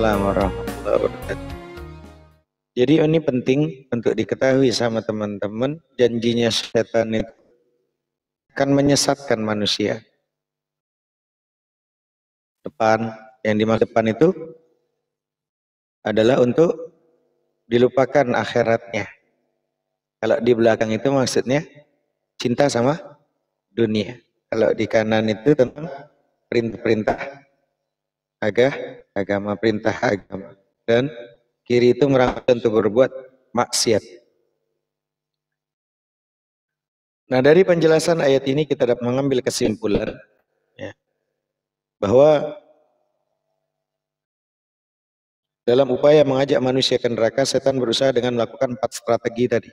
Waalaikumsalam warahmatullahi wabarakatuh. Jadi ini penting untuk diketahui sama teman-teman, janjinya setan itu akan menyesatkan manusia. Yang dimaksud depan itu adalah untuk dilupakan akhiratnya. Kalau di belakang itu maksudnya cinta sama dunia. Kalau di kanan itu tentang perintah-perintah agama, perintah agama. Dan kiri itu merangkul untuk berbuat maksiat. Nah, dari penjelasan ayat ini kita dapat mengambil kesimpulan ya, bahwa dalam upaya mengajak manusia ke neraka, setan berusaha dengan melakukan 4 strategi tadi.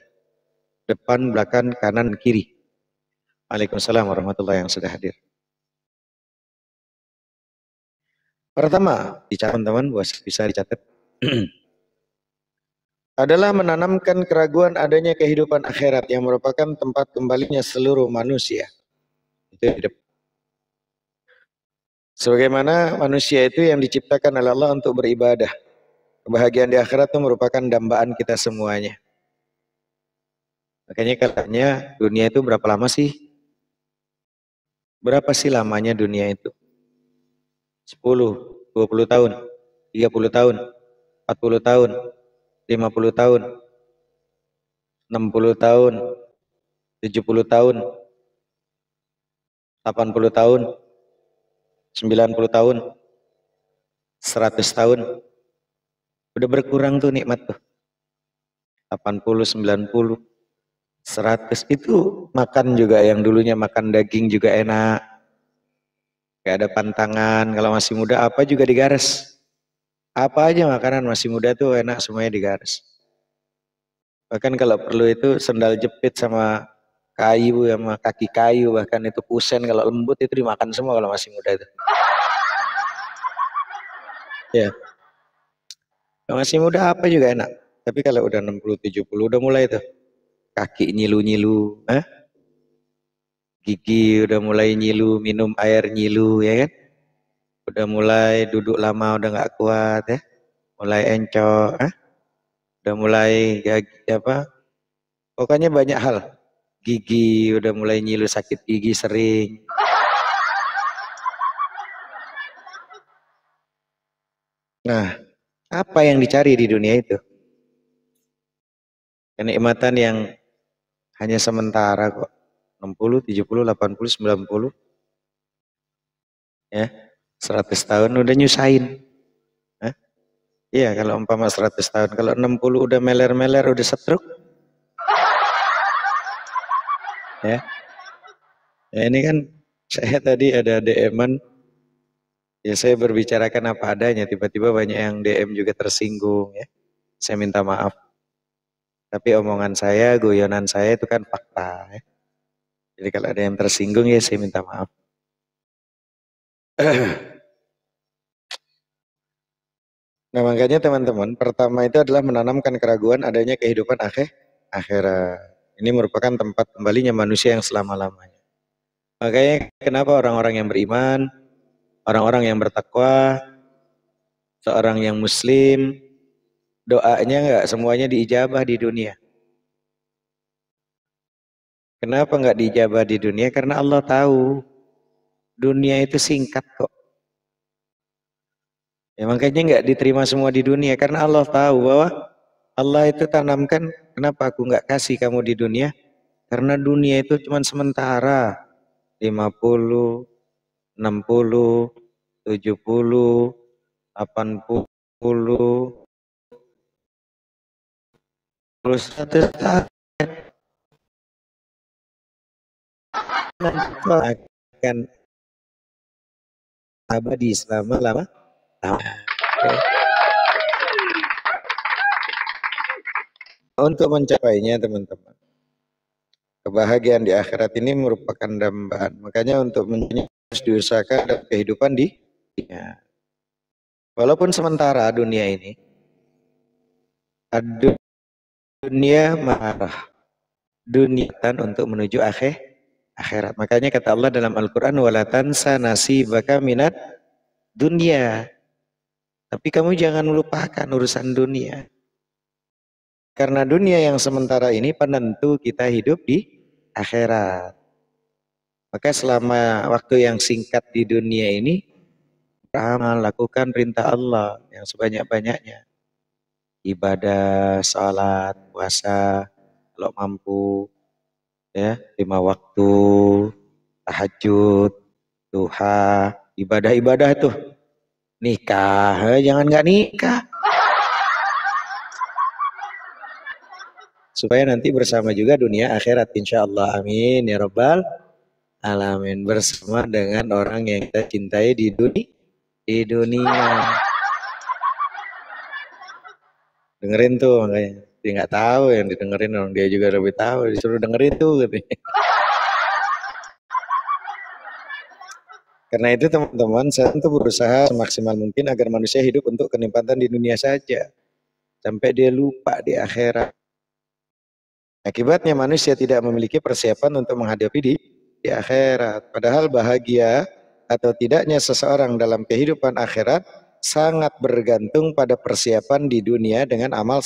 Depan, belakang, kanan, kiri. Waalaikumsalam warahmatullahi yang sudah hadir. Pertama, dicatat teman-teman, bisa dicatat. Adalah menanamkan keraguan adanya kehidupan akhirat yang merupakan tempat kembalinya seluruh manusia. Itu hidup. Sebagaimana manusia itu yang diciptakan oleh Allah untuk beribadah. Kebahagiaan di akhirat itu merupakan dambaan kita semuanya. Makanya katanya dunia itu berapa lama sih? Berapa sih lamanya dunia itu? 10, 20 tahun, 30 tahun, 40 tahun, 50 tahun, 60 tahun, 70 tahun, 80 tahun, 90 tahun, 100 tahun. Udah berkurang tuh nikmat tuh. 80, 90, 100 itu makan juga yang dulunya makan daging juga enak. Gak ada pantangan, kalau masih muda apa juga digares. Apa aja makanan masih muda tuh enak semuanya digares. Bahkan kalau perlu itu sendal jepit sama kayu, sama kaki kayu, bahkan itu kusen kalau lembut itu dimakan semua kalau masih muda itu. Ya. Kalau masih muda apa juga enak. Tapi kalau udah 60, 70 udah mulai tuh. Kaki nyilu-nyilu, gigi udah mulai nyilu, minum air nyilu ya kan. Udah mulai duduk lama udah nggak kuat ya. Mulai encok, udah mulai apa? Pokoknya banyak hal. Gigi udah mulai nyilu, sakit gigi sering. Nah, apa yang dicari di dunia itu? Kenikmatan yang hanya sementara kok. 60, 70, 80, 90. Ya. 100 tahun udah nyusahin. Iya, kalau umpama 100 tahun, kalau 60 udah meler-meler, udah setruk. Ya. Ya, ini kan saya tadi ada DM-an, ya saya berbicarakan apa adanya, tiba-tiba banyak yang DM juga tersinggung ya. Saya minta maaf. Tapi omongan saya, guyonan saya itu kan fakta ya. Jadi kalau ada yang tersinggung ya saya minta maaf. Nah makanya teman-teman, pertama itu adalah menanamkan keraguan adanya kehidupan akhirat. Ini merupakan tempat kembalinya manusia yang selama-lamanya. Makanya kenapa orang-orang yang beriman, orang-orang yang bertakwa, seorang yang muslim, doanya enggak semuanya diijabah di dunia. Kenapa enggak diijabah di dunia? Karena Allah tahu dunia itu singkat kok. Ya makanya enggak diterima semua di dunia karena Allah tahu bahwa Allah itu tanamkan, kenapa aku enggak kasih kamu di dunia? Karena dunia itu cuma sementara. 50, 60, 70, 80, 100 tahun akan abadi selama-lama. Untuk mencapainya teman-teman, kebahagiaan di akhirat ini merupakan dambaan. Makanya untuk mencapainya harus diusahakan dalam kehidupan di dunia. Walaupun sementara dunia ini, dunia marah, dunia untuk menuju akhirat. Makanya kata Allah dalam Al-Quran, wala tansa nasibaka minat dunia. Tapi kamu jangan melupakan urusan dunia. Karena dunia yang sementara ini penentu kita hidup di akhirat. Maka selama waktu yang singkat di dunia ini, beramal, lakukan perintah Allah yang sebanyak-banyaknya. Ibadah, salat, puasa, kalau mampu, ya, 5 waktu, tahajud, duha, ibadah-ibadah itu. Nikah, jangan nggak nikah. Supaya nanti bersama juga dunia akhirat, insya Allah. Amin ya Rabbal Alamin. Bersama dengan orang yang kita cintai di dunia. Dengerin tuh makanya. Dia nggak tahu yang didengerin, orang dia juga lebih tahu. Disuruh dengerin tuh katanya. Karena itu teman-teman, saya tentu berusaha semaksimal mungkin agar manusia hidup untuk kenikmatan di dunia saja. Sampai dia lupa di akhirat. Akibatnya manusia tidak memiliki persiapan untuk menghadapi di akhirat. Padahal bahagia atau tidaknya seseorang dalam kehidupan akhirat sangat bergantung pada persiapan di dunia dengan amal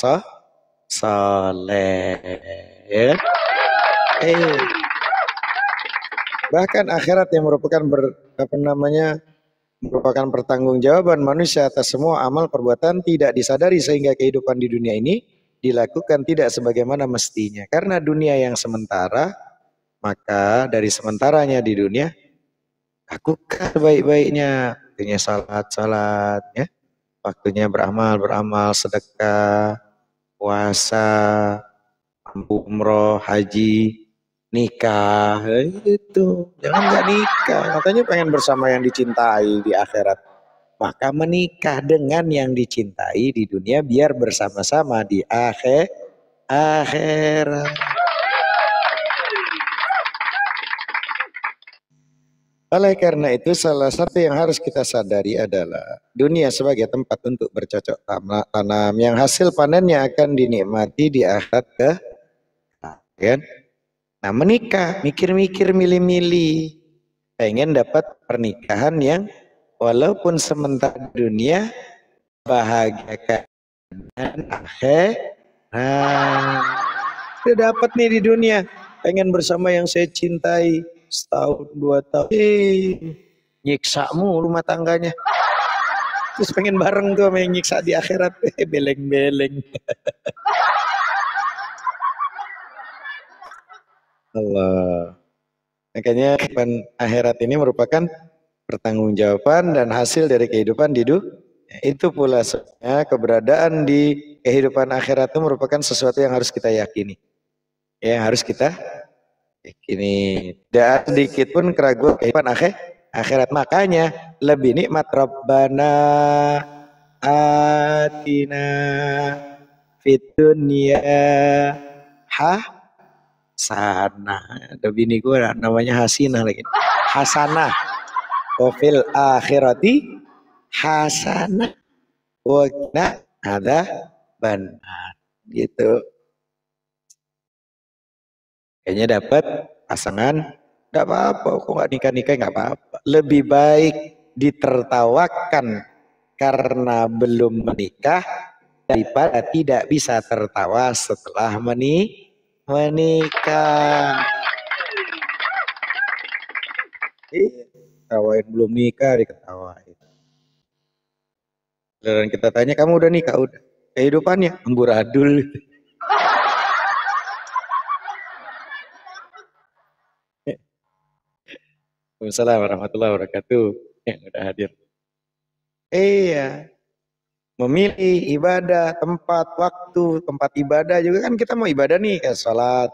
soleh. Ya. Bahkan akhirat yang merupakan merupakan pertanggungjawaban manusia atas semua amal perbuatan tidak disadari sehingga kehidupan di dunia ini dilakukan tidak sebagaimana mestinya. Karena dunia yang sementara, maka dari sementaranya di dunia, lakukan sebaik-baiknya. Waktunya salat, ya. Waktunya beramal, sedekah, puasa, umroh, haji, nikah. Itu, jangan nggak nikah. Katanya pengen bersama yang dicintai di akhirat. Maka menikah dengan yang dicintai di dunia biar bersama-sama di akhirat. Oleh karena itu salah satu yang harus kita sadari adalah dunia sebagai tempat untuk bercocok tanam yang hasil panennya akan dinikmati di akhirat kan? Nah menikah, mikir-mikir, milih-milih, pengen dapat pernikahan yang walaupun sementara dunia bahagiakan akhirat. Udah dapat nih di dunia, pengen bersama yang saya cintai setahun 2 tahun, nyiksa rumah tangganya. Terus pengen bareng tuh sama yang nyiksa di akhirat, beleng-beleng. Allah. Makanya kehidupan akhirat ini merupakan pertanggungjawaban dan hasil dari kehidupan di dunia. Itu pula sebenarnya keberadaan di kehidupan akhirat itu merupakan sesuatu yang harus kita yakini. Ya, harus kita yakini. Tidak sedikit pun keraguan kehidupan akhirat. Makanya lebih nikmat Rabbana atina fit dunya hasanah. Ada bini gue namanya Hasinah lagi. Hasanah. Wafil akhirati hasanah. Wakna ada benar. Gitu. Kayaknya dapat pasangan, nggak apa-apa, kok nggak nikah-nikah nggak apa-apa. Lebih baik ditertawakan karena belum menikah daripada tidak bisa tertawa setelah menikah. Tawain belum nikah diketawain. Dan kita tanya, kamu udah nikah? Udah. Kehidupannya amburadul. Waalaikumsalam warahmatullahi wabarakatuh yang udah hadir. Iya, memilih ibadah, tempat, waktu, tempat ibadah juga kan kita mau ibadah nih, kayak sholat.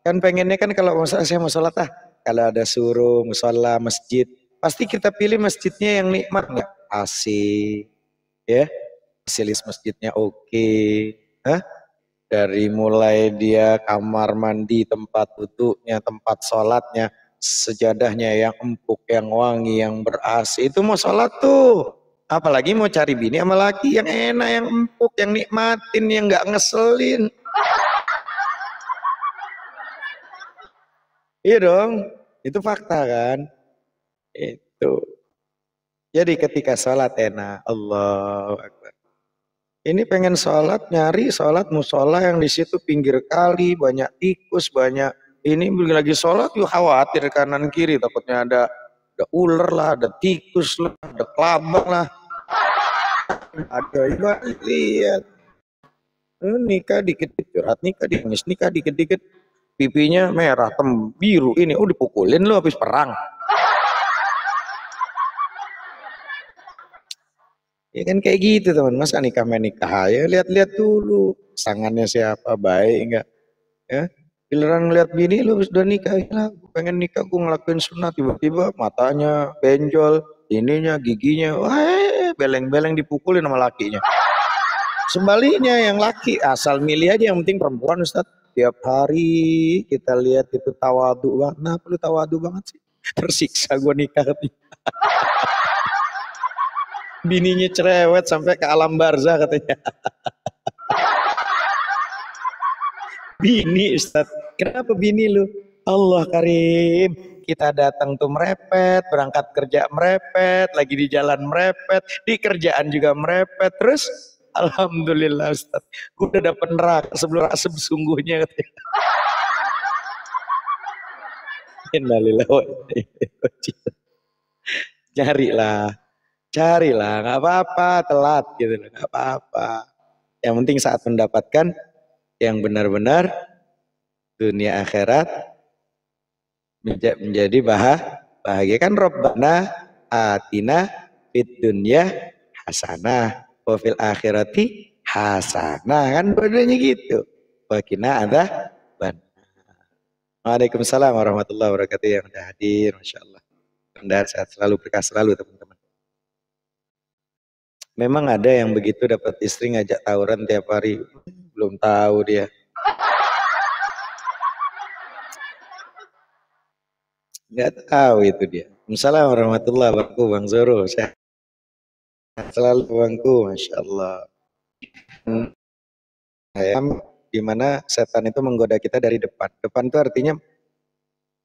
Kan pengennya kan kalau misalnya saya mau sholat kalau ada suruh, musola, masjid, pasti kita pilih masjidnya yang nikmat, nggak asik, ya, fasilitas masjidnya oke, dari mulai dia kamar mandi, tempat duduknya, tempat sholatnya, sejadahnya yang empuk, yang wangi, yang ber-AC, itu mau sholat tuh. Apalagi mau cari bini sama laki yang enak, yang empuk, yang nikmatin, yang nggak ngeselin. Iya dong, itu fakta kan. Itu. Jadi ketika sholat enak, Allahu Akbar. Ini pengen sholat, nyari sholat musola yang di situ pinggir kali, banyak tikus, banyak ini lagi sholat yuk khawatir kanan kiri takutnya ada ular lah, ada tikus lah, ada kelabang lah, ada iba lihat nikah dikit-dikit curhat, nikah dikit-dikit pipinya merah, biru, ini dipukulin lu habis perang. Ya kan kayak gitu teman, masa nikah menikah ya lihat-lihat dulu pasangannya siapa, baik enggak ya. Giliran lihat bini lu sudah nikah, ya, pengen nikah gue ngelakuin sunat, tiba-tiba matanya benjol, ininya giginya wah beleng-beleng dipukulin sama lakinya. Sebaliknya yang laki asal milih aja, yang penting perempuan Ustaz. Tiap hari kita lihat itu tawadu banget. Nah perlu tawadu banget sih, tersiksa gue nikah. Bininya cerewet sampai ke alam barzah katanya. Bini Ustaz, kenapa bini lu? Allah Karim, kita datang tuh merepet, berangkat kerja merepet, lagi di jalan merepet, di kerjaan juga merepet, terus alhamdulillah Ustaz, gue udah dapet neraka sebelum asap sesungguhnya katanya. Innalillahi wa inna ilaihi raji'un. Carilah, nggak apa-apa, telat gitu, nggak apa-apa. Yang penting saat mendapatkan yang benar-benar dunia akhirat menjadi bahagia kan. Rabbana atina fid dunya hasanah wa fil akhirati hasanah, kan dua-duanya gitu. Wa qina adzaban. Waalaikumsalam warahmatullahi wabarakatuh yang sudah hadir, Masya Allah. Mudah-mudahan sehat selalu, berkah selalu teman-teman. Memang ada yang begitu dapat istri ngajak tawuran tiap hari, belum tahu dia. Nggak tahu itu dia. Assalamualaikum warahmatullahi wabarakatuh, Bang Zoro. Sehat selalu Bangku, Masya Allah. Di mana setan itu menggoda kita dari depan. Depan itu artinya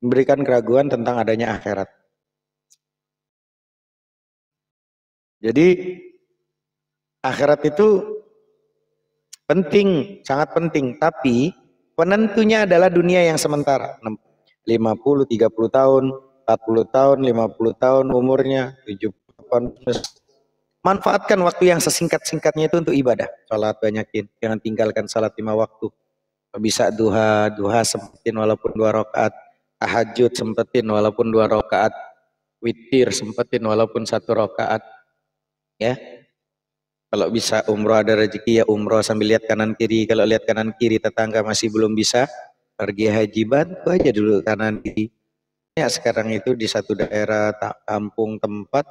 memberikan keraguan tentang adanya akhirat. Jadi akhirat itu penting, sangat penting. Tapi penentunya adalah dunia yang sementara. 50, 30 tahun, 40 tahun, 50 tahun umurnya, 70 tahun. Manfaatkan waktu yang sesingkat-singkatnya itu untuk ibadah. Salat banyakin, jangan tinggalkan salat 5 waktu. Bisa duha sempetin walaupun 2 rakaat. Tahajud sempetin walaupun 2 rakaat. Witir sempetin walaupun 1 rakaat. Ya. Kalau bisa umroh, ada rezeki ya umroh sambil lihat kanan kiri. Kalau lihat kanan kiri tetangga masih belum bisa, pergi haji, bantu aja dulu kanan kiri. Ya sekarang itu di satu daerah kampung tempat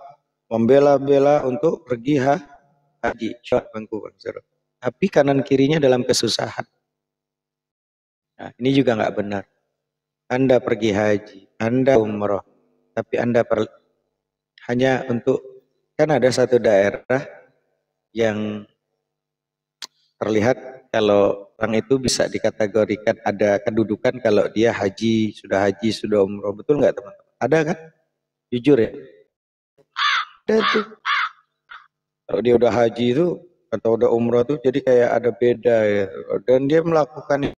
membela-bela untuk pergi haji. Tapi kanan kirinya dalam kesusahan. Nah, ini juga nggak benar. Anda pergi haji, Anda umroh, tapi Anda hanya untuk, kan ada satu daerah yang terlihat kalau orang itu bisa dikategorikan ada kedudukan kalau dia haji, sudah umroh. Betul nggak teman-teman? Ada kan? Jujur ya. Ada tuh. Kalau dia udah haji itu atau udah umroh tuh jadi kayak ada beda ya. Dan dia melakukan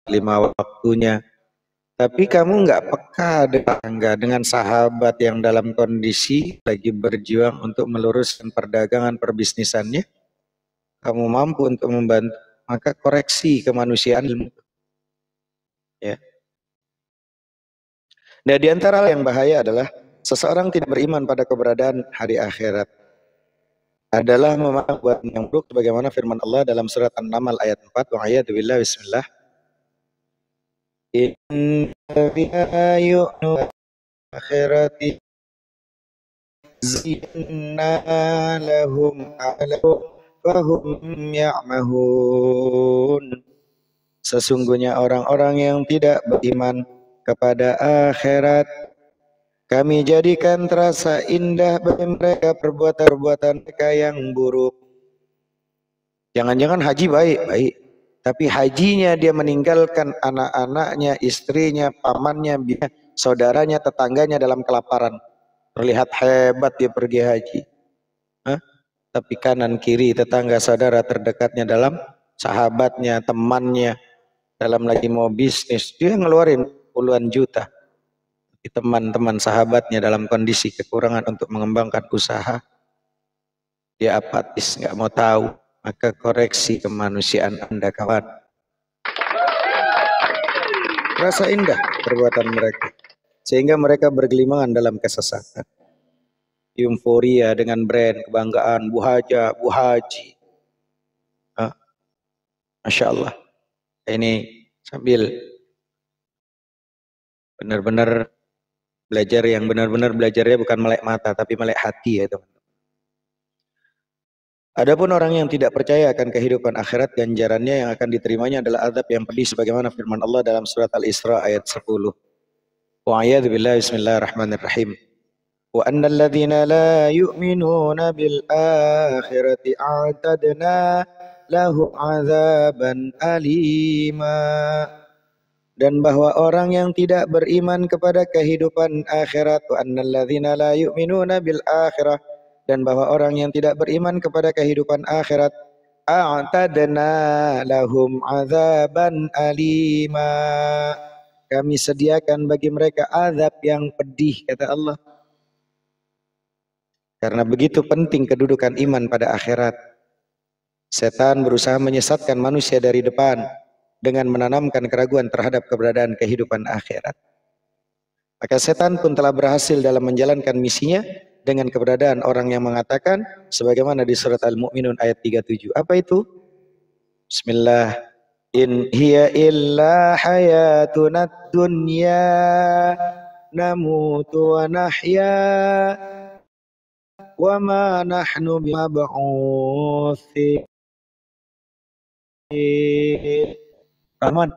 lima waktunya. Tapi kamu nggak peka dengan sahabat yang dalam kondisi lagi berjuang untuk meluruskan perdagangan perbisnisannya. Kamu mampu untuk membantu, maka koreksi kemanusiaan ilmu. Ya. Nah, di antara yang bahaya adalah seseorang tidak beriman pada keberadaan hari akhirat. Adalah membuat yang buruk sebagaimana firman Allah dalam surat An-Naml ayat 4, wa ayatu billah bismillah. Inna yu'nu akhirati zina lahum a'lahu fahum ya'mahun. Sesungguhnya orang-orang yang tidak beriman kepada akhirat, Kami jadikan terasa indah bagi mereka perbuatan-perbuatan mereka yang buruk. Jangan-jangan haji baik, tapi hajinya dia meninggalkan anak-anaknya, istrinya, pamannya, saudaranya, tetangganya dalam kelaparan. Terlihat hebat dia pergi haji. Hah? Tapi kanan kiri tetangga saudara terdekatnya dalam sahabatnya, temannya, dalam lagi mau bisnis, dia ngeluarin puluhan juta. Teman-teman sahabatnya dalam kondisi kekurangan untuk mengembangkan usaha, dia apatis, nggak mau tahu. Maka koreksi kemanusiaan Anda kawan. Rasa indah perbuatan mereka, sehingga mereka bergelimangan dalam kesesatan. Euforia dengan brand, kebanggaan, Bu Haja, Bu Haji. Masya Allah. Ini sambil benar-benar belajar, yang benar-benar belajarnya bukan melek mata tapi melek hati ya teman. Adapun orang yang tidak percaya akan kehidupan akhirat, ganjarannya yang akan diterimanya adalah azab yang pedih sebagaimana firman Allah dalam surat Al-Isra ayat 10. Wa'iyadzu billahi, bismillahirrahmanirrahim. Wa annal ladzina la yu'minuna bil akhirati a'tadna lahum azaban alima. Dan bahwa orang yang tidak beriman kepada kehidupan akhirat, wa annal ladzina la yu'minuna bil akhirah, dan bahwa orang yang tidak beriman kepada kehidupan akhirat, a'tadna lahum azaban alima, kami sediakan bagi mereka azab yang pedih, kata Allah. Karena begitu penting kedudukan iman pada akhirat, setan berusaha menyesatkan manusia dari depan dengan menanamkan keraguan terhadap keberadaan kehidupan akhirat. Maka setan pun telah berhasil dalam menjalankan misinya dengan keberadaan orang yang mengatakan sebagaimana di surat Al-Mu'minun ayat 37. Apa itu? Bismillah. In hiya illa hayatuna dunya namutu wa nahya wa ma nahnu bimab'utsin. Rahman.